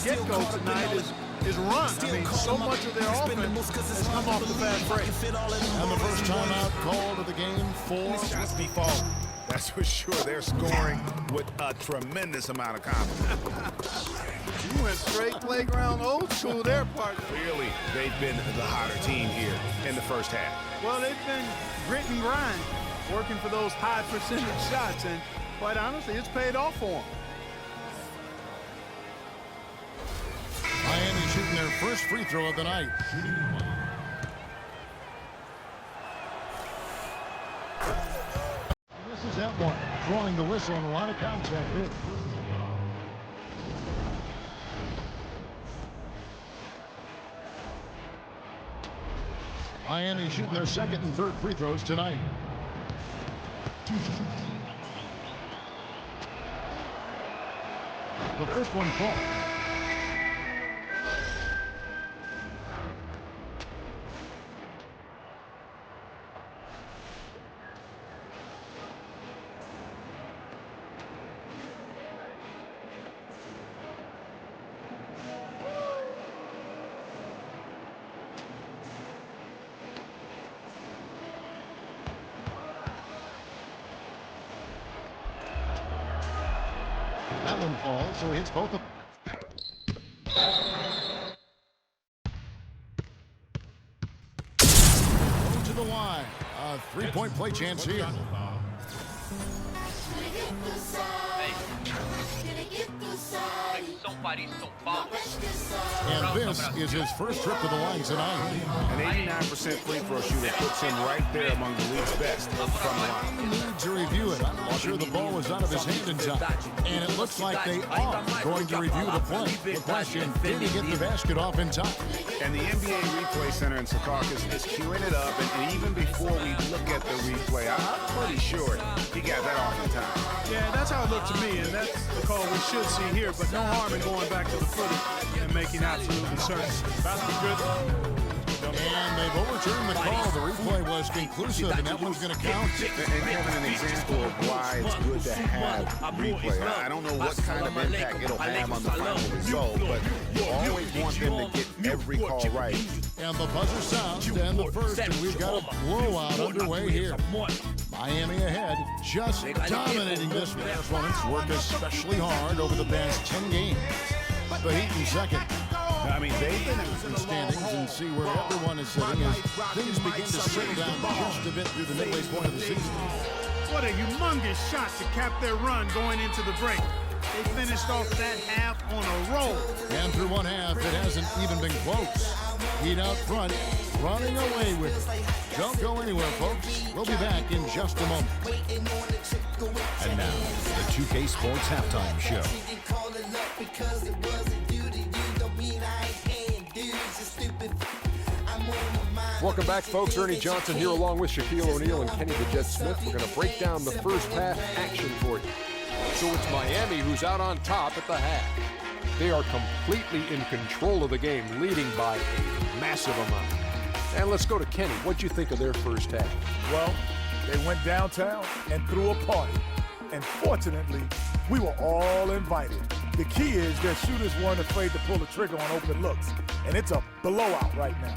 get-go tonight is run. I mean, so much of their offense has come off the fast break. And the first timeout called of the game for default. That's for sure. They're scoring with a tremendous amount of confidence. You went straight playground old school there, partner. Clearly, they've been the hotter team here in the first half. Well, they've been grit and grind, working for those high percentage shots, and quite honestly, it's paid off for them. Miami shooting their first free throw of the night. This is that one, drawing the whistle on a lot of contact here. Miami shooting their second and third free throws tonight. The first one falls. That one falls, so he hits both of them. Go to the line. A three-point play chance here. And this is his first trip to the line tonight. An 89% free throw shooter puts him right there among the league's best from the line. Need to review it. I'm not sure the ball was out of his hand in time. And it looks like they are going to review the play. The question, did he get the basket off in time? And the NBA Replay Center in Secaucus is queuing it up, and even before we look at the replay, I'm pretty sure he got that off in time. Yeah, that's how it looked to me, and that's the call we should see here, but no harm in going back to the footage and making absolutely certain. About to be good. And they've overturned the call. The replay was conclusive, and that one's going to count. And having an example of why it's good to have replay. I don't know what kind of impact it'll have on the final result, but you always want them to get every call right. And the buzzer sounds, and the first, and we've got a blowout underway here. Miami ahead, just dominating this performance. Worked especially hard over the past 10 games. The Heat in second. I mean, they've been in standings and see where everyone is sitting as things begin to settle down just a bit through the midway point of the season. What a humongous shot to cap their run going into the break. They finished off that half on a roll. And through one half, it hasn't even been close. Heat out front, running away with it. Don't go anywhere, folks. We'll be back in just a moment. And now, the 2K Sports Halftime Show. Welcome back, folks. Ernie Johnson here along with Shaquille O'Neal and Kenny the Jet Smith. We're going to break down the first half action for you. So it's Miami who's out on top at the half. They are completely in control of the game, leading by a massive amount. And let's go to Kenny. What'd you think of their first half? Well, they went downtown and threw a party. And fortunately, we were all invited. The key is their shooters weren't afraid to pull the trigger on open looks. And it's a blowout right now.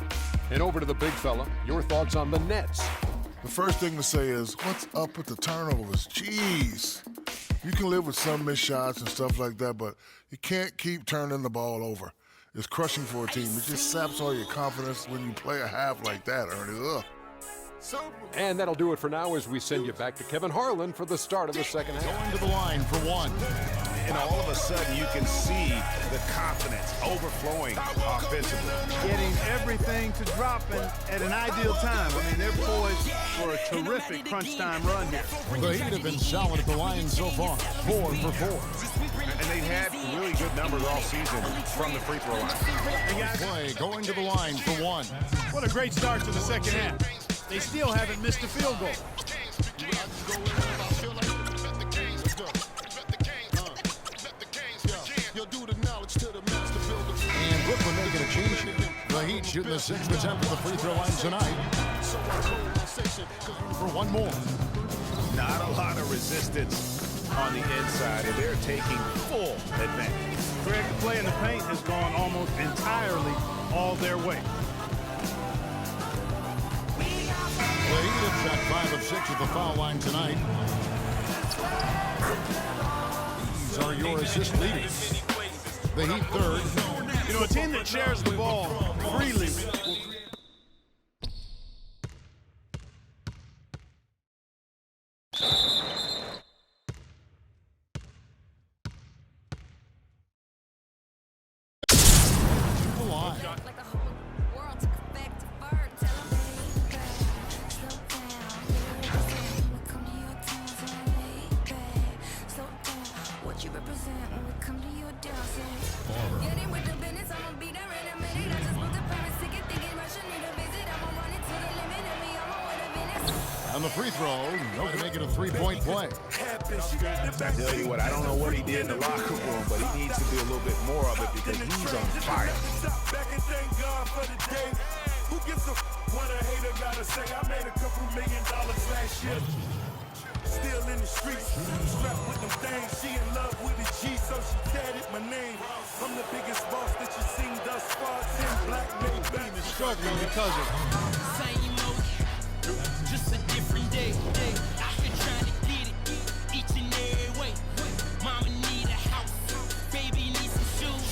And over to the big fella, your thoughts on the Nets. The first thing to say is, what's up with the turnovers? Jeez. You can live with some missed shots and stuff like that, but you can't keep turning the ball over. It's crushing for a team. It just saps all your confidence when you play a half like that, Ernie. Ugh. And that'll do it for now as we send you back to Kevin Harlan for the start of the second half. Going to the line for one. And all of a sudden, you can see the confidence overflowing offensively. Getting everything to drop at an ideal time. I mean, they're poised for a terrific crunch time run here. The Heat have been solid at the line so far, 4 for 4. And they've had really good numbers all season from the free throw line. Play going to the line for one. What a great start to the second half. They still haven't missed a field goal. And Brooklyn making a change here. The Heat shooting the 6th attempt at the free throw line tonight. For one more. Not a lot of resistance on the inside, and they're taking full advantage. Greg, the play in the paint has gone almost entirely all their way. Well, he gets shot 5 of 6 at the foul line tonight. These are your assist leaders. The Heat third. You know, a team that shares the ball freely will on the free throw, no can make it a three-point play. I tell you what, I don't know what he did in the locker room, but he needs to do a little bit more of it because he's on fire. Who gives a what a hater gotta say? I made a couple $1 million last year. Still in the streets, strapped with them things. She in love with the G, so she tatted my name. I'm the biggest boss that you've seen thus far. 10 black men back Is struggling because of Same old, just a different day. I been trying to get it each and every way. Mama need a house, baby needs some shoes.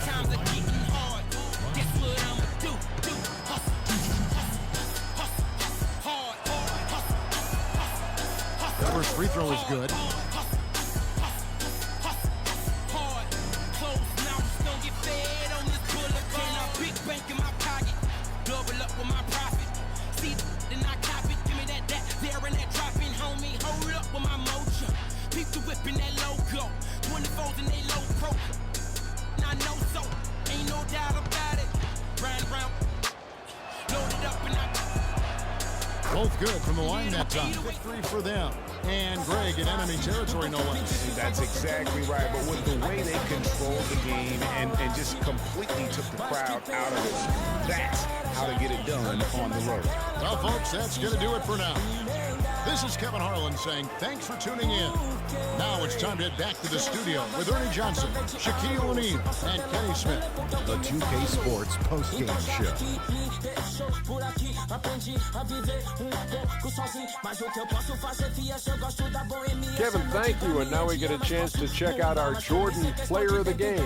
Times are getting hard. Guess what I'ma do? Hustle, hard, hustle. the first free throw is good. Hard, closed mouths don't get fed on this boulevard. I big bank in my pocket, double up with my profit. See, then I cop it, give me that, there and that dropping, homie. Hold up with my mojo. Peep the whip in that logo. 24s in they low pro. I know so, ain't no doubt about it. Round, loaded up and I. Both good from the line that time. Victory for them. And Greg in enemy territory, no less. That's exactly right. But with the way they controlled the game and just completely took the crowd out of it, that's how to get it done on the road. Well, folks, that's going to do it for now. This is Kevin Harlan saying thanks for tuning in. Now it's time to head back to the studio with Ernie Johnson, Shaquille O'Neal, and Kenny Smith. The 2K Sports postgame show. Kevin, thank you. And now we get a chance to check out our Jordan Player of the Game.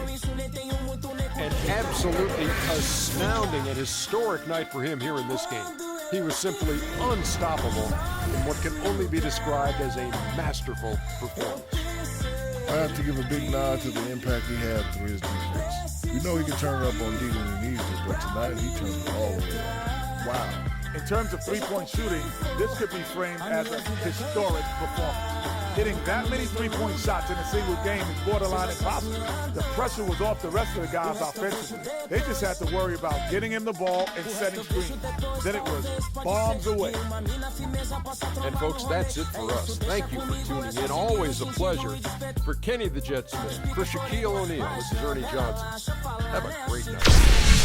An absolutely astounding and historic night for him here in this game. He was simply unstoppable in what can only be described as a masterful performance. I have to give a big nod to the impact he had through his defense. You know he can turn it up on D when he needs it, but tonight he turned it all the way up. Wow. In terms of three-point shooting, this could be framed as a historic performance. Hitting that many three-point shots in a single game is borderline impossible. The pressure was off the rest of the guys offensively. They just had to worry about getting him the ball and setting screens. Then it was bombs away. And folks, that's it for us. Thank you for tuning in. Always a pleasure. For Kenny the Jet Smith, for Shaquille O'Neal, this is Ernie Johnson. Have a great night.